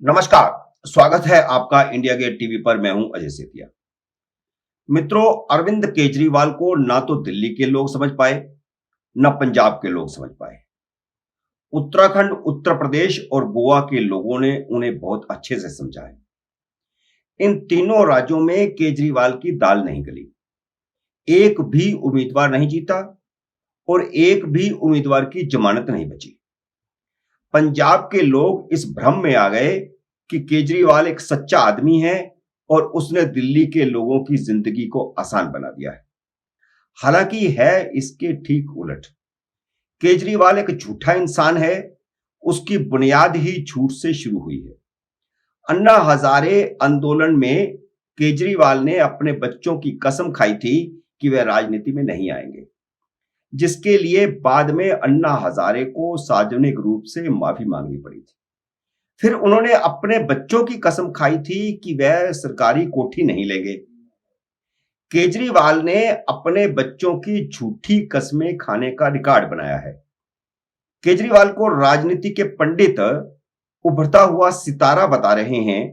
नमस्कार। स्वागत है आपका इंडिया गेट टीवी पर। मैं हूं अजय सेतिया। मित्रों, अरविंद केजरीवाल को ना तो दिल्ली के लोग समझ पाए, ना पंजाब के लोग समझ पाए। उत्तराखंड, उत्तर प्रदेश और गोवा के लोगों ने उन्हें बहुत अच्छे से समझा है। इन तीनों राज्यों में केजरीवाल की दाल नहीं गली। एक भी उम्मीदवार नहीं जीता और एक भी उम्मीदवार की जमानत नहीं बची। पंजाब के लोग इस भ्रम में आ गए कि केजरीवाल एक सच्चा आदमी है और उसने दिल्ली के लोगों की जिंदगी को आसान बना दिया है। हालांकि है इसके ठीक उलट। केजरीवाल एक झूठा इंसान है। उसकी बुनियाद ही झूठ से शुरू हुई है। अन्ना हजारे आंदोलन में केजरीवाल ने अपने बच्चों की कसम खाई थी कि वह राजनीति में नहीं आएंगे, जिसके लिए बाद में अन्ना हजारे को सार्वजनिक रूप से माफी मांगनी पड़ी थी। फिर उन्होंने अपने बच्चों की कसम खाई थी कि वह सरकारी कोठी नहीं लेंगे। केजरीवाल ने अपने बच्चों की झूठी कस्में खाने का रिकॉर्ड बनाया है। केजरीवाल को राजनीति के पंडित उभरता हुआ सितारा बता रहे हैं।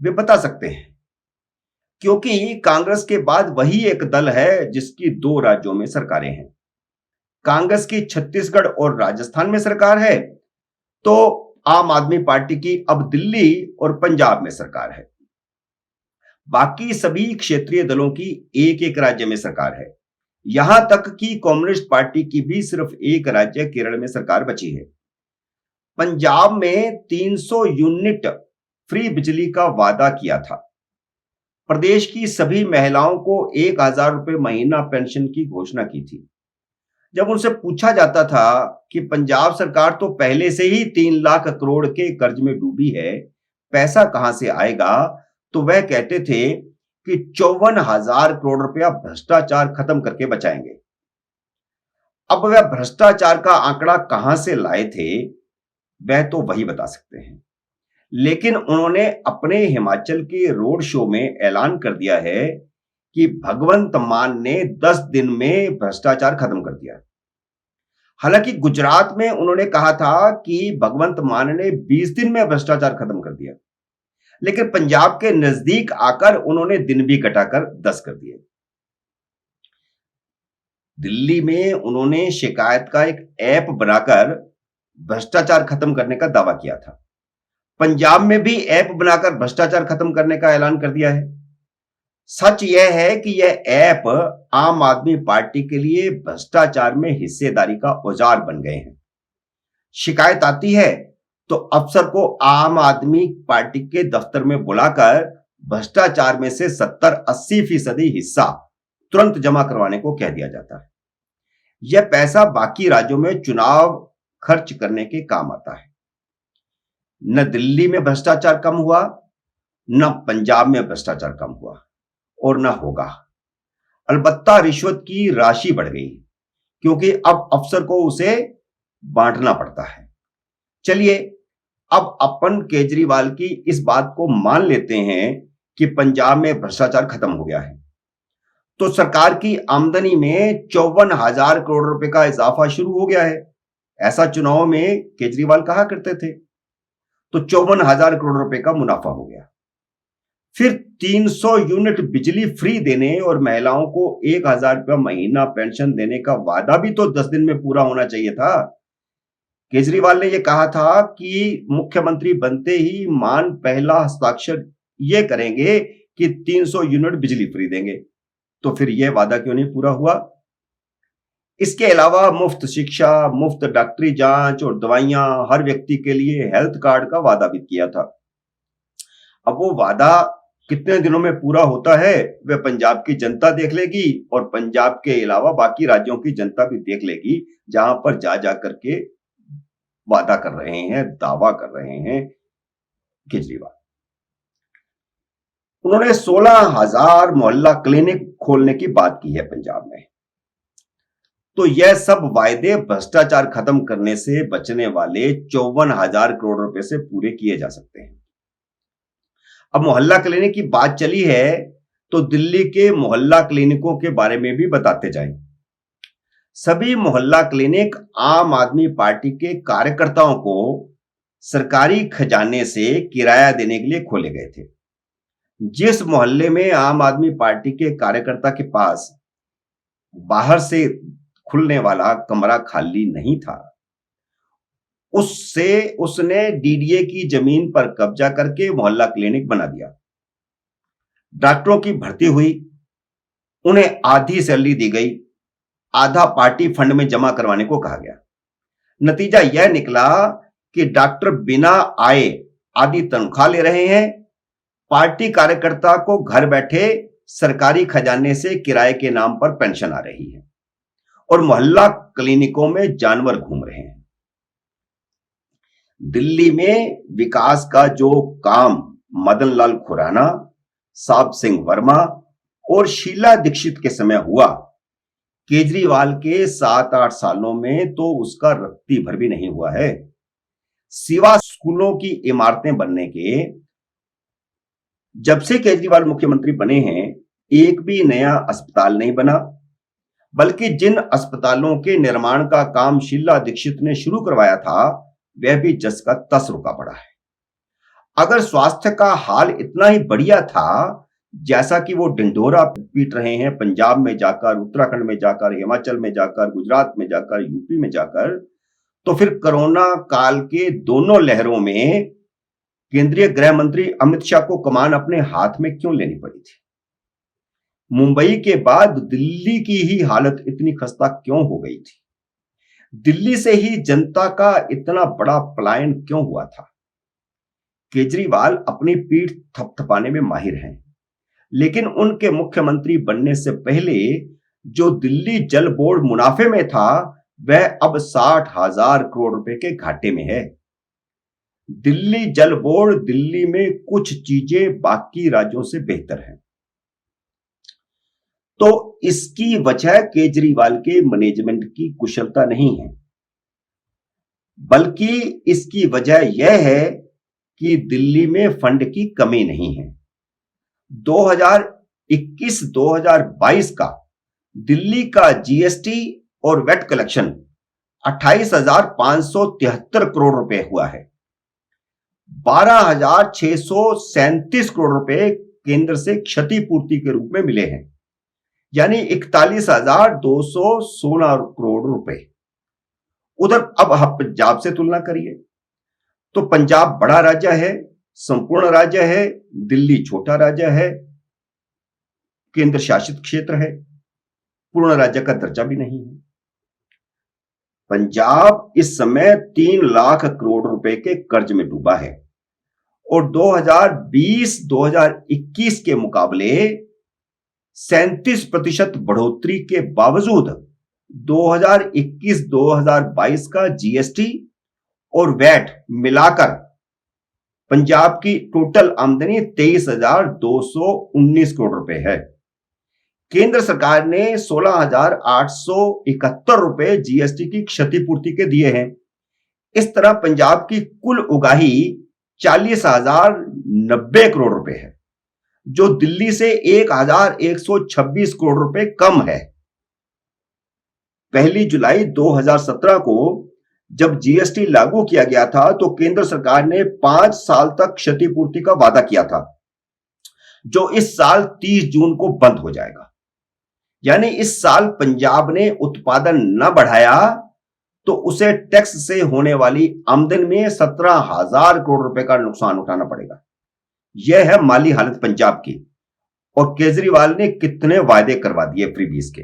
वे बता सकते हैं, क्योंकि कांग्रेस के बाद वही एक दल है जिसकी 2 राज्यों में सरकारें हैं। कांग्रेस की छत्तीसगढ़ और राजस्थान में सरकार है, तो आम आदमी पार्टी की अब दिल्ली और पंजाब में सरकार है। बाकी सभी क्षेत्रीय दलों की एक एक राज्य में सरकार है। यहां तक कि कम्युनिस्ट पार्टी की भी सिर्फ एक राज्य केरल में सरकार बची है। पंजाब में 300 यूनिट फ्री बिजली का वादा किया था। प्रदेश की सभी महिलाओं को 1000 रुपए महीना पेंशन की घोषणा की थी। जब उनसे पूछा जाता था कि पंजाब सरकार तो पहले से ही 3 लाख करोड़ के कर्ज में डूबी है, पैसा कहां से आएगा, तो वह कहते थे कि 54,000 करोड़ रुपया भ्रष्टाचार खत्म करके बचाएंगे। अब वह भ्रष्टाचार का आंकड़ा कहां से लाए थे, वह तो वही बता सकते हैं। लेकिन उन्होंने अपने हिमाचल के रोड शो में ऐलान कर दिया है कि भगवंत मान ने 10 दिन में भ्रष्टाचार खत्म कर दिया। हालांकि गुजरात में उन्होंने कहा था कि भगवंत मान ने 20 दिन में भ्रष्टाचार खत्म कर दिया, लेकिन पंजाब के नजदीक आकर उन्होंने दिन भी घटाकर 10 कर दिए। दिल्ली में उन्होंने शिकायत का एक ऐप बनाकर भ्रष्टाचार खत्म करने का दावा किया था। पंजाब में भी ऐप बनाकर भ्रष्टाचार खत्म करने का ऐलान कर दिया है। सच यह है कि यह ऐप आम आदमी पार्टी के लिए भ्रष्टाचार में हिस्सेदारी का औजार बन गए हैं। शिकायत आती है तो अफसर को आम आदमी पार्टी के दफ्तर में बुलाकर भ्रष्टाचार में से 70-80% हिस्सा तुरंत जमा करवाने को कह दिया जाता है। यह पैसा बाकी राज्यों में चुनाव खर्च करने के काम आता है। न दिल्ली में भ्रष्टाचार कम हुआ, न पंजाब में भ्रष्टाचार कम हुआ और न होगा। अलबत्ता रिश्वत की राशि बढ़ गई, क्योंकि अब अफसर को उसे बांटना पड़ता है। चलिए, अब अपन केजरीवाल की इस बात को मान लेते हैं कि पंजाब में भ्रष्टाचार खत्म हो गया है, तो सरकार की आमदनी में 54,000 करोड़ रुपए का इजाफा शुरू हो गया है। ऐसा चुनाव में केजरीवाल कहा करते थे। तो 54,000 करोड़ रुपए का मुनाफा हो गया। फिर 300 यूनिट बिजली फ्री देने और महिलाओं को 1000 रुपया महीना पेंशन देने का वादा भी तो 10 दिन में पूरा होना चाहिए था। केजरीवाल ने यह कहा था कि मुख्यमंत्री बनते ही मान पहला हस्ताक्षर यह करेंगे कि 300 यूनिट बिजली फ्री देंगे। तो फिर यह वादा क्यों नहीं पूरा हुआ? इसके अलावा मुफ्त शिक्षा, मुफ्त डॉक्टरी जांच और दवाइयां, हर व्यक्ति के लिए हेल्थ कार्ड का वादा भी किया था। अब वो वादा कितने दिनों में पूरा होता है वह पंजाब की जनता देख लेगी, और पंजाब के अलावा बाकी राज्यों की जनता भी देख लेगी, जहां पर जा जा करके वादा कर रहे हैं, दावा कर रहे हैं केजरीवाल। उन्होंने 16,000 मोहल्ला क्लिनिक खोलने की बात की है पंजाब में। तो यह सब वायदे भ्रष्टाचार खत्म करने से बचने वाले 54,000 करोड़ रुपए से पूरे किए जा सकते हैं। अब मोहल्ला क्लिनिक की बात चली है, तो दिल्ली के मोहल्ला क्लिनिकों के बारे में भी बताते जाएं। सभी मोहल्ला क्लिनिक आम आदमी पार्टी के कार्यकर्ताओं को सरकारी खजाने से किराया देने के लिए खोले गए थे। जिस मोहल्ले में आम आदमी पार्टी के कार्यकर्ता के पास बाहर से खुलने वाला कमरा खाली नहीं था, उसने डीडीए की जमीन पर कब्जा करके मोहल्ला क्लिनिक बना दिया। डॉक्टरों की भर्ती हुई, उन्हें आधी सैलरी दी गई, आधा पार्टी फंड में जमा करवाने को कहा गया। नतीजा यह निकला कि डॉक्टर बिना आए आधी तनख्वाह ले रहे हैं, पार्टी कार्यकर्ता को घर बैठे सरकारी खजाने से किराए के नाम पर पेंशन आ रही है और मोहल्ला क्लिनिकों में जानवर घूम रहे हैं। दिल्ली में विकास का जो काम मदन लाल खुराना, साहब सिंह वर्मा और शीला दीक्षित के समय हुआ, केजरीवाल के 7-8 सालों में तो उसका रत्ती भर भी नहीं हुआ है। सिवा स्कूलों की इमारतें बनने के, जब से केजरीवाल मुख्यमंत्री बने हैं, एक भी नया अस्पताल नहीं बना, बल्कि जिन अस्पतालों के निर्माण का काम शीला दीक्षित ने शुरू करवाया था, वह भी जस का तस रुका पड़ा है। अगर स्वास्थ्य का हाल इतना ही बढ़िया था जैसा कि वो ढिंढोरा पीट रहे हैं पंजाब में जाकर, उत्तराखंड में जाकर, हिमाचल में जाकर, गुजरात में जाकर, यूपी में जाकर, तो फिर कोरोना काल के दोनों लहरों में केंद्रीय गृह मंत्री अमित शाह को कमान अपने हाथ में क्यों लेनी पड़ी थी? मुंबई के बाद दिल्ली की ही हालत इतनी खस्ता क्यों हो गई थी? दिल्ली से ही जनता का इतना बड़ा पलायन क्यों हुआ था? केजरीवाल अपनी पीठ थपथपाने में माहिर हैं, लेकिन उनके मुख्यमंत्री बनने से पहले जो दिल्ली जल बोर्ड मुनाफे में था, वह अब 60,000 करोड़ रुपए के घाटे में है। दिल्ली जल बोर्ड दिल्ली में कुछ चीजें बाकी राज्यों से बेहतर है, तो इसकी वजह केजरीवाल के मैनेजमेंट की कुशलता नहीं है, बल्कि इसकी वजह यह है कि दिल्ली में फंड की कमी नहीं है। 2021-2022 का दिल्ली का जीएसटी और वेट कलेक्शन 28,573 करोड़ रुपए हुआ है। 12,637 करोड़ रुपए केंद्र से क्षतिपूर्ति के रूप में मिले हैं, यानी 41,216 करोड़ रुपए। उधर अब आप पंजाब से तुलना करिए तो पंजाब बड़ा राज्य है, संपूर्ण राज्य है, दिल्ली छोटा राज्य है, केंद्र शासित क्षेत्र है, पूर्ण राज्य का दर्जा भी नहीं है। पंजाब इस समय 3 लाख करोड़ रुपए के कर्ज में डूबा है और 2020-2021 के मुकाबले 37% बढ़ोतरी के बावजूद 2021-2022 का जीएसटी और वैट मिलाकर पंजाब की टोटल आमदनी 23,219 करोड़ रुपए है। केंद्र सरकार ने 16,871 रुपए जीएसटी की क्षतिपूर्ति के दिए हैं। इस तरह पंजाब की कुल उगाही 40,090 करोड़ रुपए है, जो दिल्ली से 1,126 करोड़ रुपए कम है। 1 जुलाई 2017 को जब जीएसटी लागू किया गया था, तो केंद्र सरकार ने 5 साल तक क्षतिपूर्ति का वादा किया था, जो इस साल 30 जून को बंद हो जाएगा। यानी इस साल पंजाब ने उत्पादन न बढ़ाया तो उसे टैक्स से होने वाली आमदनी में 17,000 करोड़ रुपए का नुकसान उठाना पड़ेगा। यह है माली हालत पंजाब की, और केजरीवाल ने कितने वायदे करवा दिए फ्रीबीज के।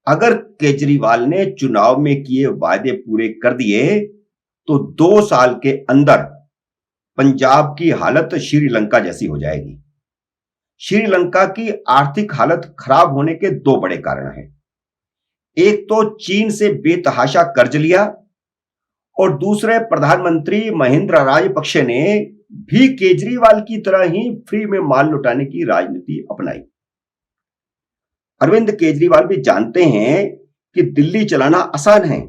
अगर केजरीवाल ने चुनाव में किए वायदे पूरे कर दिए तो 2 साल के अंदर पंजाब की हालत श्रीलंका जैसी हो जाएगी। श्रीलंका की आर्थिक हालत खराब होने के 2 बड़े कारण हैं। एक तो चीन से बेतहाशा कर्ज लिया, और दूसरे प्रधानमंत्री महिंद्रा राजपक्षे ने भी केजरीवाल की तरह ही फ्री में माल लुटाने की राजनीति अपनाई। अरविंद केजरीवाल भी जानते हैं कि दिल्ली चलाना आसान है,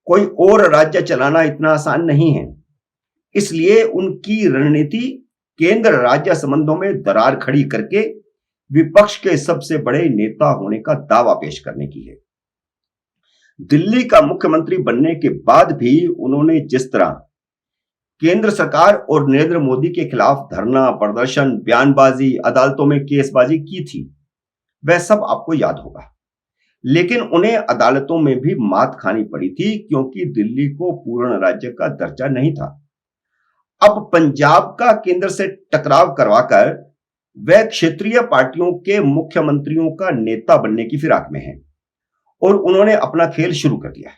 कोई और राज्य चलाना इतना आसान नहीं है। इसलिए उनकी रणनीति केंद्र राज्य संबंधों में दरार खड़ी करके विपक्ष के सबसे बड़े नेता होने का दावा पेश करने की है। दिल्ली का मुख्यमंत्री बनने के बाद भी उन्होंने जिस तरह केंद्र सरकार और नरेंद्र मोदी के खिलाफ धरना, प्रदर्शन, बयानबाजी, अदालतों में केसबाजी की थी, वह सब आपको याद होगा। लेकिन उन्हें अदालतों में भी मात खानी पड़ी थी क्योंकि दिल्ली को पूर्ण राज्य का दर्जा नहीं था। अब पंजाब का केंद्र से टकराव करवाकर वह क्षेत्रीय पार्टियों के मुख्यमंत्रियों का नेता बनने की फिराक में है और उन्होंने अपना खेल शुरू कर दिया है।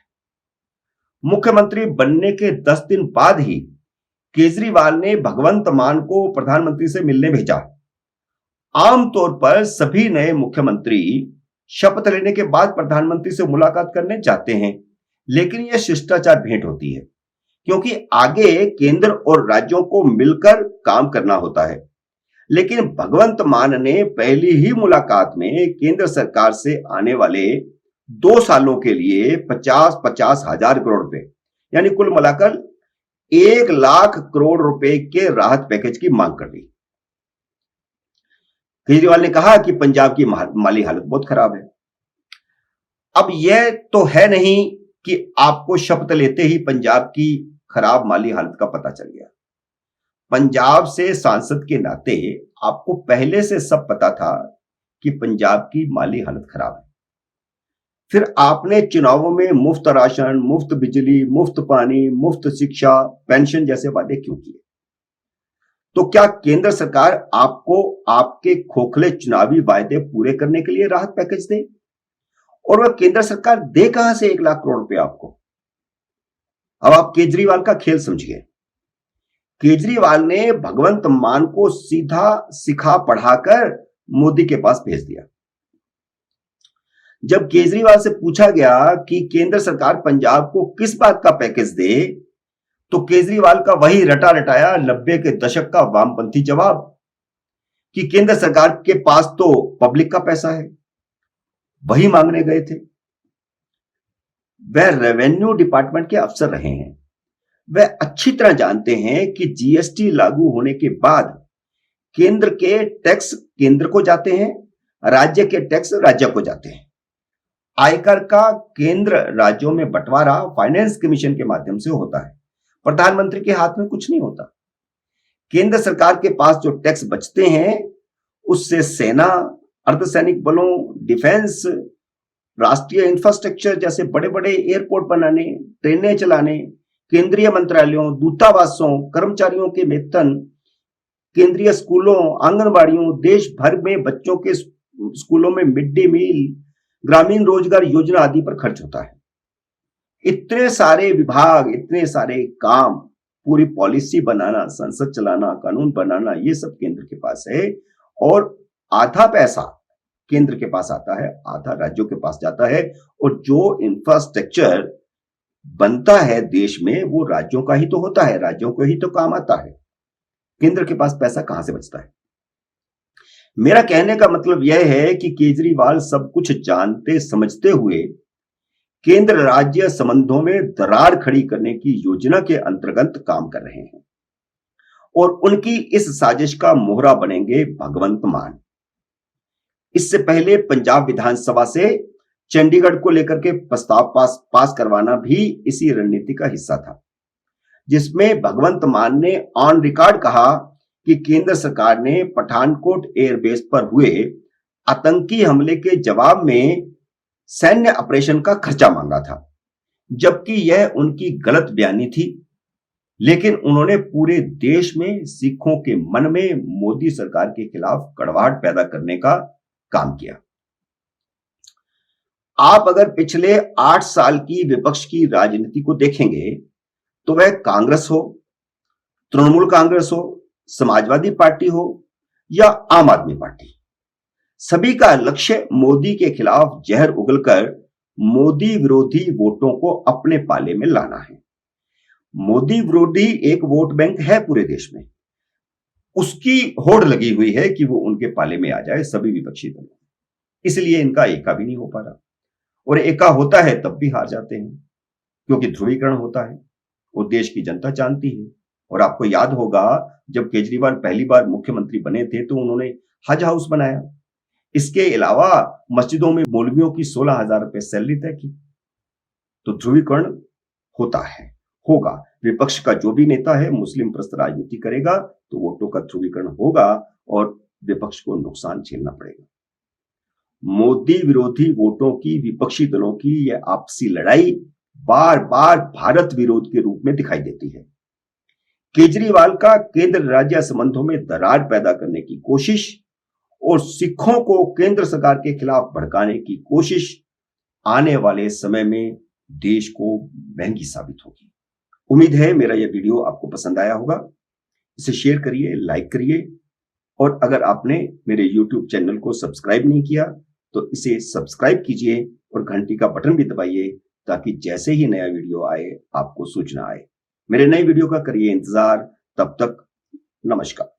मुख्यमंत्री बनने के 10 दिन बाद ही केजरीवाल ने भगवंत मान को प्रधानमंत्री से मिलने भेजा। आमतौर पर सभी नए मुख्यमंत्री शपथ लेने के बाद प्रधानमंत्री से मुलाकात करने जाते हैं, लेकिन यह शिष्टाचार भेंट होती है क्योंकि आगे केंद्र और राज्यों को मिलकर काम करना होता है। लेकिन भगवंत मान ने पहली ही मुलाकात में केंद्र सरकार से आने वाले 2 सालों के लिए 50-50 हजार करोड़ रुपए यानी कुल मिलाकर 1 लाख करोड़ रुपए के राहत पैकेज की मांग कर दी। केजरीवाल ने कहा कि पंजाब की माली हालत बहुत खराब है। अब यह तो है नहीं कि आपको शपथ लेते ही पंजाब की खराब माली हालत का पता चल गया। पंजाब से सांसद के नाते आपको पहले से सब पता था कि पंजाब की माली हालत खराब है। फिर आपने चुनावों में मुफ्त राशन, मुफ्त बिजली, मुफ्त पानी, मुफ्त शिक्षा, पेंशन जैसे वादे क्यों किए? तो क्या केंद्र सरकार आपको आपके खोखले चुनावी वायदे पूरे करने के लिए राहत पैकेज दे? और वह केंद्र सरकार दे कहां से 1 लाख करोड़ रुपए आपको? अब आप केजरीवाल का खेल समझिए। केजरीवाल ने भगवंत मान को सीधा सिखा पढ़ाकर मोदी के पास भेज दिया। जब केजरीवाल से पूछा गया कि केंद्र सरकार पंजाब को किस बात का पैकेज दे, तो केजरीवाल का वही रटा रटाया 90 के दशक का वामपंथी जवाब कि केंद्र सरकार के पास तो पब्लिक का पैसा है, वही मांगने गए थे। वह रेवेन्यू डिपार्टमेंट के अफसर रहे हैं। वह अच्छी तरह जानते हैं कि जीएसटी लागू होने के बाद केंद्र के टैक्स केंद्र को जाते हैं, राज्य के टैक्स राज्य को जाते हैं। आयकर का केंद्र राज्यों में बंटवारा फाइनेंस कमीशन के माध्यम से होता है। प्रधानमंत्री के हाथ में कुछ नहीं होता। केंद्र सरकार के पास जो टैक्स बचते हैं उससे सेना, अर्धसैनिक बलों, डिफेंस, राष्ट्रीय इंफ्रास्ट्रक्चर जैसे बड़े बड़े एयरपोर्ट बनाने, ट्रेनें चलाने, केंद्रीय मंत्रालयों, दूतावासों, कर्मचारियों के वेतन, केंद्रीय स्कूलों, आंगनबाड़ियों, देश भर में बच्चों के स्कूलों में मिड डे मील, ग्रामीण रोजगार योजना आदि पर खर्च होता है। इतने सारे विभाग, इतने सारे काम, पूरी पॉलिसी बनाना, संसद चलाना, कानून बनाना, ये सब केंद्र के पास है और आधा पैसा केंद्र के पास आता है, आधा राज्यों के पास जाता है। और जो इंफ्रास्ट्रक्चर बनता है देश में वो राज्यों का ही तो होता है, राज्यों को ही तो काम आता है। केंद्र के पास पैसा कहां से बचता है? मेरा कहने का मतलब यह है कि केजरीवाल सब कुछ जानते समझते हुए केंद्र राज्य संबंधों में दरार खड़ी करने की योजना के अंतर्गत काम कर रहे हैं और उनकी इस साजिश का मोहरा बनेंगे भगवंत मान। इससे पहले पंजाब विधानसभा से चंडीगढ़ को लेकर के प्रस्ताव पास करवाना भी इसी रणनीति का हिस्सा था, जिसमें भगवंत मान ने ऑन रिकॉर्ड कहा कि केंद्र सरकार ने पठानकोट एयरबेस पर हुए आतंकी हमले के जवाब में सैन्य ऑपरेशन का खर्चा मांगा था, जबकि यह उनकी गलत बयानी थी। लेकिन उन्होंने पूरे देश में सिखों के मन में मोदी सरकार के खिलाफ कड़वाहट पैदा करने का काम किया। आप अगर पिछले 8 साल की विपक्ष की राजनीति को देखेंगे तो वह कांग्रेस हो, तृणमूल कांग्रेस हो, समाजवादी पार्टी हो या आम आदमी पार्टी, सभी का लक्ष्य मोदी के खिलाफ जहर उगलकर मोदी विरोधी वोटों को अपने पाले में लाना है। मोदी विरोधी एक वोट बैंक है पूरे देश में, उसकी होड़ लगी हुई है कि वो उनके पाले में आ जाए सभी विपक्षी दलों। इसलिए इनका एका भी नहीं हो पा रहा, और एका होता है तब भी हार जाते हैं क्योंकि ध्रुवीकरण होता है और देश की जनता जानती है। और आपको याद होगा जब केजरीवाल पहली बार मुख्यमंत्री बने थे तो उन्होंने हज हाउस बनाया। इसके अलावा मस्जिदों में मौलवियों की 16,000 रुपए सैलरी तय की। तो ध्रुवीकरण होता है, होगा। विपक्ष का जो भी नेता है मुस्लिम प्रस्त राजनीति करेगा तो वोटों का ध्रुवीकरण होगा और विपक्ष को नुकसान झेलना पड़ेगा। मोदी विरोधी वोटों की विपक्षी दलों की यह आपसी लड़ाई बार बार भारत विरोध के रूप में दिखाई देती है। केजरीवाल का केंद्र राज्य संबंधों में दरार पैदा करने की कोशिश और सिखों को केंद्र सरकार के खिलाफ भड़काने की कोशिश आने वाले समय में देश को महंगी साबित होगी। उम्मीद है मेरा यह वीडियो आपको पसंद आया होगा। इसे शेयर करिए, लाइक करिए और अगर आपने मेरे YouTube चैनल को सब्सक्राइब नहीं किया तो इसे सब्सक्राइब कीजिए और घंटी का बटन भी दबाइए ताकि जैसे ही नया वीडियो आए आपको सूचना आए। मेरे नए वीडियो का करिए इंतजार। तब तक नमस्कार।